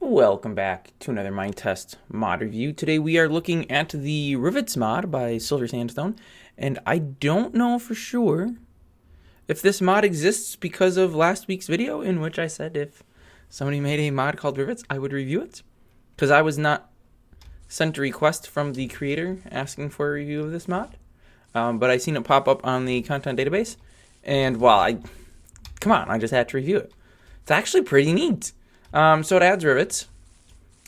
Welcome back to another Minetest mod review. Today we are looking at the Rivets mod by Silver Sandstone, and I don't know for sure if this mod exists because of last week's video in which I said if somebody made a mod called Rivets, I would review it, because I was not sent a request from the creator asking for a review of this mod, but I seen it pop up on the content database, and I just had to review it. It's actually pretty neat. So it adds rivets.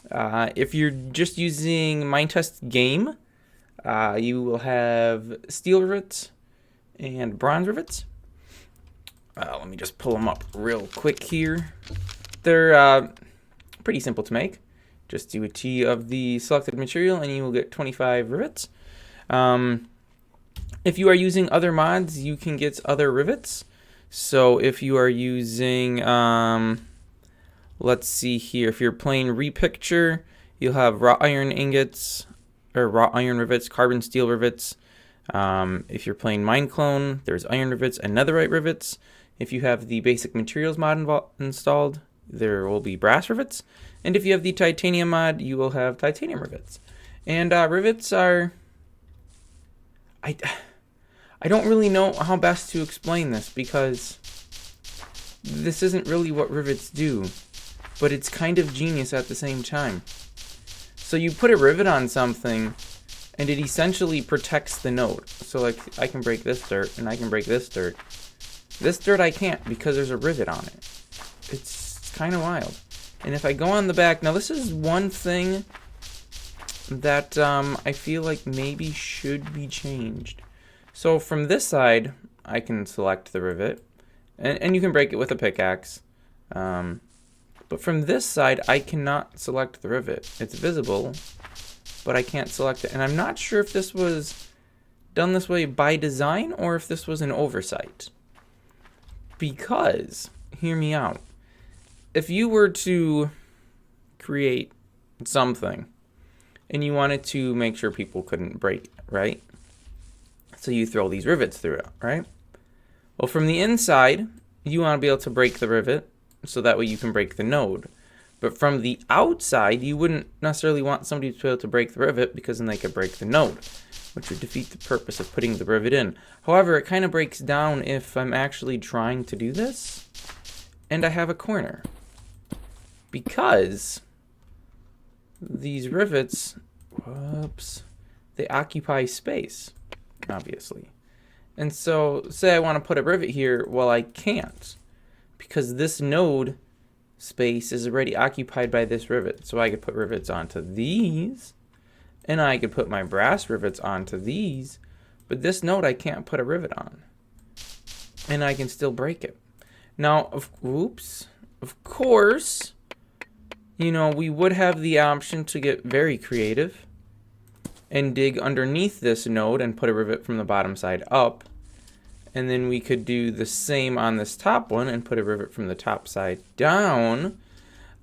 If you're just using Minetest game, you will have steel rivets and bronze rivets. Let me just pull them up real quick here. They're pretty simple to make. Just do a T of the selected material and you will get 25 rivets. If you are using other mods, you can get other rivets. So if you are using... let's see here. If you're playing Repicture, you'll have wrought iron ingots, or wrought iron rivets, carbon steel rivets. If you're playing Mineclone, there's iron rivets and netherite rivets. If you have the basic materials mod installed, there will be brass rivets. And if you have the titanium mod, you will have titanium rivets. And rivets are... I don't really know how best to explain this, because this isn't really what rivets do. But it's kind of genius at the same time. So you put a rivet on something, and it essentially protects the node. So like, I can break this dirt, and I can break this dirt. This dirt I can't, because there's a rivet on it. It's kind of wild. And if I go on the back, now this is one thing that I feel like maybe should be changed. So from this side, I can select the rivet, and you can break it with a pickaxe. But from this side, I cannot select the rivet. It's visible, but I can't select it. And I'm not sure if this was done this way by design or if this was an oversight. Because, hear me out, if you were to create something and you wanted to make sure people couldn't break it, right? So you throw these rivets through it, right? Well, from the inside, you want to be able to break the rivet, so that way you can break the node. But from the outside, you wouldn't necessarily want somebody to be able to break the rivet, because then they could break the node, which would defeat the purpose of putting the rivet in. However, it kind of breaks down if I'm actually trying to do this, and I have a corner. Because these rivets, they occupy space, obviously. And so, say I want to put a rivet here, well, I can't, because this node space is already occupied by this rivet. So I could put rivets onto these, and I could put my brass rivets onto these, but this node I can't put a rivet on. And I can still break it. Now, of course, you know, we would have the option to get very creative and dig underneath this node and put a rivet from the bottom side up. And then we could do the same on this top one and put a rivet from the top side down.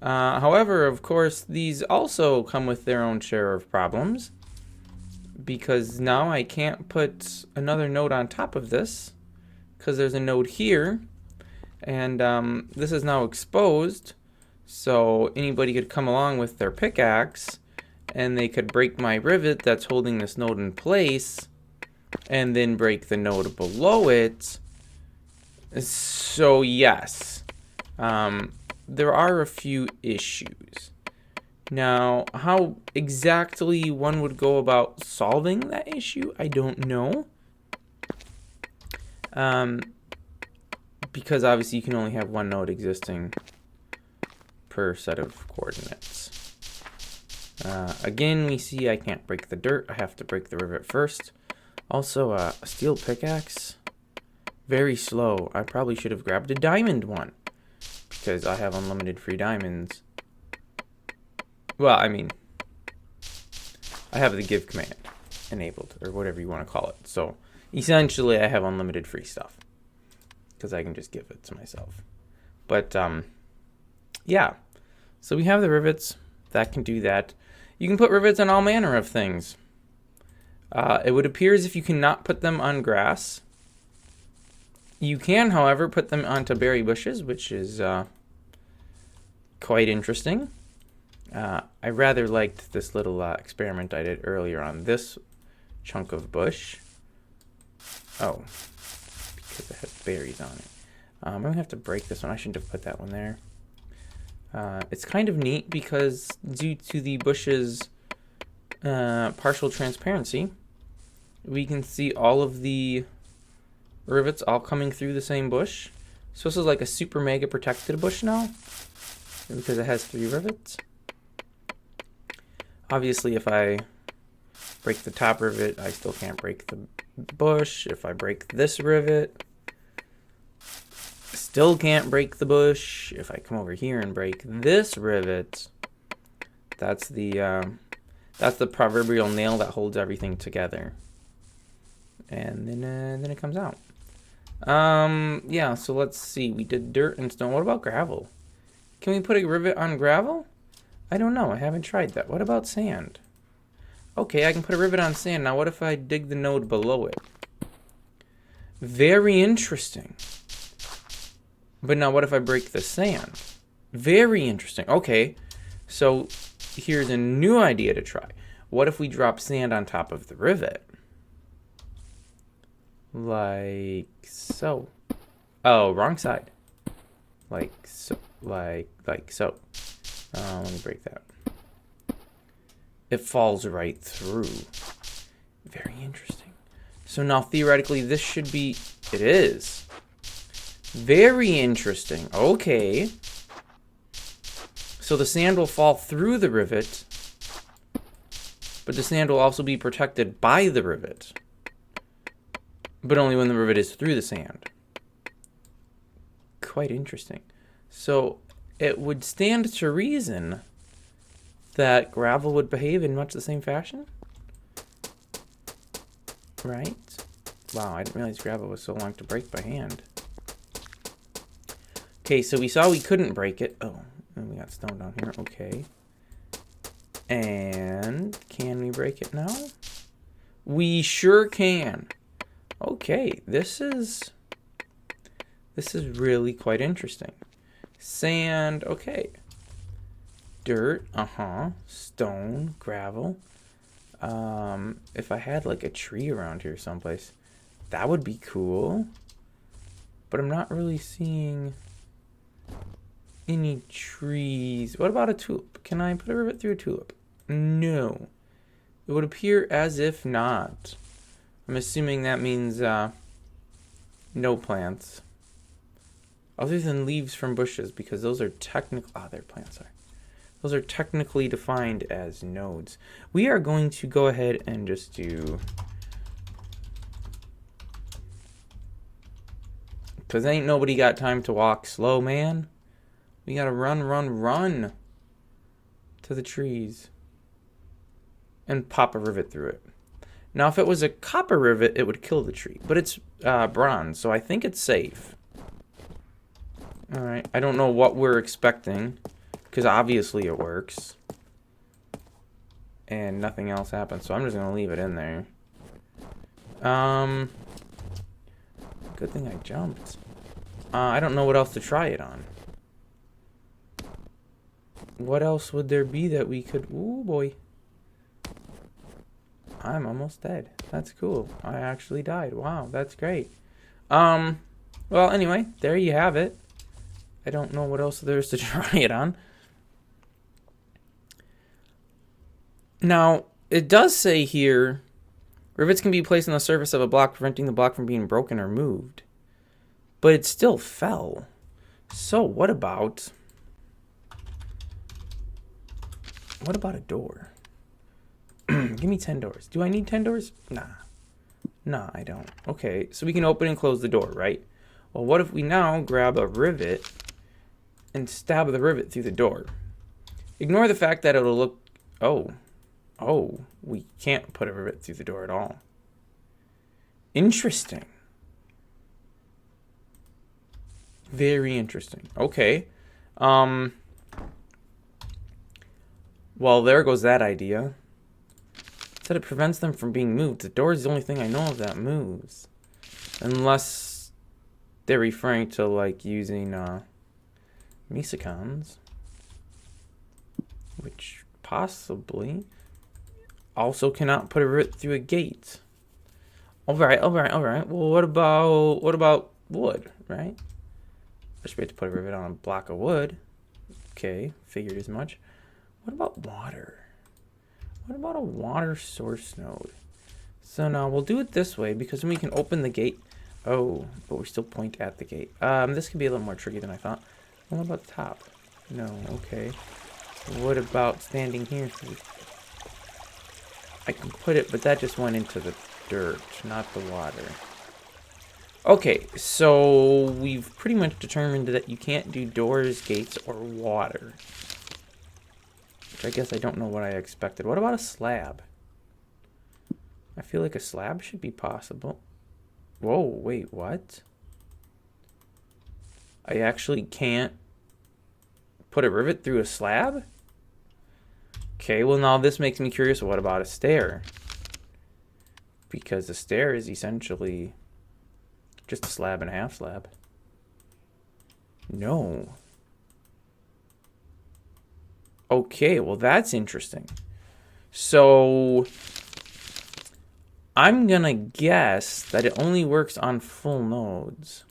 However, of course, these also come with their own share of problems, because now I can't put another node on top of this, because there's a node here, and this is now exposed, so anybody could come along with their pickaxe and they could break my rivet that's holding this node in place, and then break the node below it. So yes, there are a few issues. Now, how exactly one would go about solving that issue, I don't know. Because obviously you can only have one node existing per set of coordinates. Again, we see I can't break the dirt. I have to break the rivet first. Also, a steel pickaxe, very slow. I probably should have grabbed a diamond one, because I have unlimited free diamonds. Well, I mean, I have the give command enabled, or whatever you want to call it. So, essentially, I have unlimited free stuff, because I can just give it to myself. But, yeah. So we have the rivets. That can do that. You can put rivets on all manner of things. It would appear as if you cannot put them on grass. You can, however, put them onto berry bushes, which is quite interesting. I rather liked this little experiment I did earlier on this chunk of bush. Oh, because it has berries on it. I'm going to have to break this one. I shouldn't have put that one there. It's kind of neat because due to the bush's partial transparency, we can see all of the rivets all coming through the same bush. So this is like a super mega protected bush now because it has 3 rivets. Obviously, if I break the top rivet, I still can't break the bush. If I break this rivet, still can't break the bush. If I come over here and break this rivet, that's the proverbial nail that holds everything together. And then it comes out. Yeah, so let's see. We did dirt and stone. What about gravel? Can we put a rivet on gravel? I don't know. I haven't tried that. What about sand? Okay, I can put a rivet on sand. Now, what if I dig the node below it? Very interesting. But now, what if I break the sand? Very interesting. Okay, so here's a new idea to try. What if we drop sand on top of the rivet? Like so. Oh, wrong side. Like so. Like so. Let me break that. It falls right through. Very interesting. So now theoretically this should be... It is. Very interesting. Okay. So the sand will fall through the rivet, but the sand will also be protected by the rivet. But only when the rivet is through the sand. Quite interesting. So it would stand to reason that gravel would behave in much the same fashion? Right? Wow, I didn't realize gravel was so long to break by hand. Okay, so we saw we couldn't break it. Oh, and we got stone down here. Okay. And can we break it now? We sure can. Okay, this is really quite interesting. Sand, okay. Dirt, stone, gravel. If I had like a tree around here someplace, that would be cool. But I'm not really seeing any trees. What about a tulip? Can I put a rivet through a tulip? No. It would appear as if not. I'm assuming that means no plants. Other than leaves from bushes, because those are technically... Oh, they're plants, sorry. Those are technically defined as nodes. We are going to go ahead and just do... Because ain't nobody got time to walk slow, man. We gotta run to the trees. And pop a rivet through it. Now, if it was a copper rivet, it would kill the tree. But it's bronze, so I think it's safe. Alright, I don't know what we're expecting. Because obviously it works. And nothing else happens, so I'm just going to leave it in there. Good thing I jumped. I don't know what else to try it on. What else would there be that we could... Ooh, boy. I'm almost dead. That's cool. I actually died. Wow, that's great. Well, anyway, there you have it. I don't know what else there is to try it on. Now, it does say here, rivets can be placed on the surface of a block, preventing the block from being broken or moved. But it still fell. So what about a door? Give me 10 doors. Do I need 10 doors? Nah. Nah, I don't. Okay, so we can open and close the door, right? Well, what if we now grab a rivet and stab the rivet through the door? Ignore the fact that it'll look... Oh, we can't put a rivet through the door at all. Interesting. Very interesting. Okay. Well, there goes that idea. It said it prevents them from being moved. The door is the only thing I know of that moves. Unless they're referring to, like, using mesicons. Which possibly also cannot put a rivet through a gate. All right. Well, what about wood, right? I should be able to put a rivet on a block of wood. Okay, figured as much. What about water? What about a water source node? So now we'll do it this way because then we can open the gate. Oh, but we still point at the gate. This could be a little more tricky than I thought. What about the top? No, okay. What about standing here? I can put it, but that just went into the dirt, not the water. Okay, so we've pretty much determined that you can't do doors, gates, or water. Which I guess I don't know what I expected. What about a slab? I feel like a slab should be possible. Whoa, wait, what? I actually can't put a rivet through a slab? Okay, well now this makes me curious. What about a stair? Because the stair is essentially just a slab and a half slab. No. Okay, well that's interesting. So I'm gonna guess that it only works on full nodes.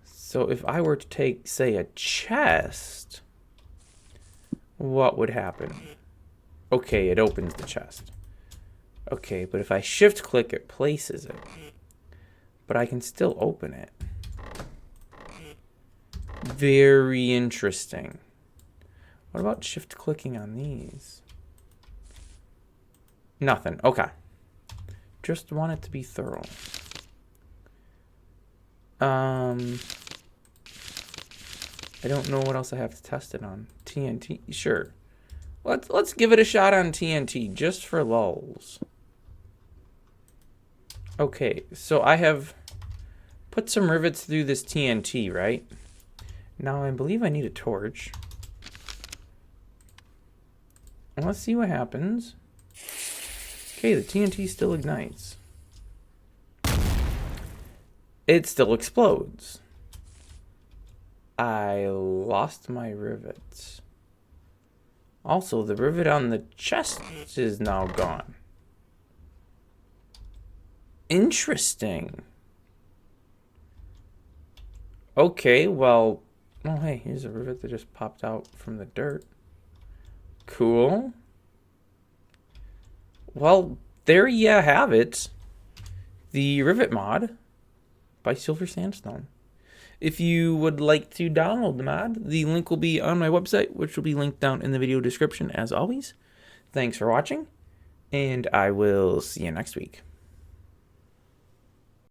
So if I were to take, say, a chest, what would happen? Okay, it opens the chest. Okay, but if I shift click, it places it. But I can still open it. Very interesting. What about shift clicking on these? Nothing. Okay. Just want it to be thorough. I don't know what else I have to test it on. TNT? Sure. Let's give it a shot on TNT just for lulz. Okay, so I have put some rivets through this TNT, right? Now I believe I need a torch. Let's see what happens. Okay, the TNT still ignites. It still explodes. I lost my rivets. Also, the rivet on the chest is now gone. Interesting. Okay, well, oh hey, here's a rivet that just popped out from the dirt. Cool. Well, there you have it. The Rivet mod by Silver Sandstone. If you would like to download the mod, the link will be on my website, which will be linked down in the video description as always. Thanks for watching, and I will see you next week.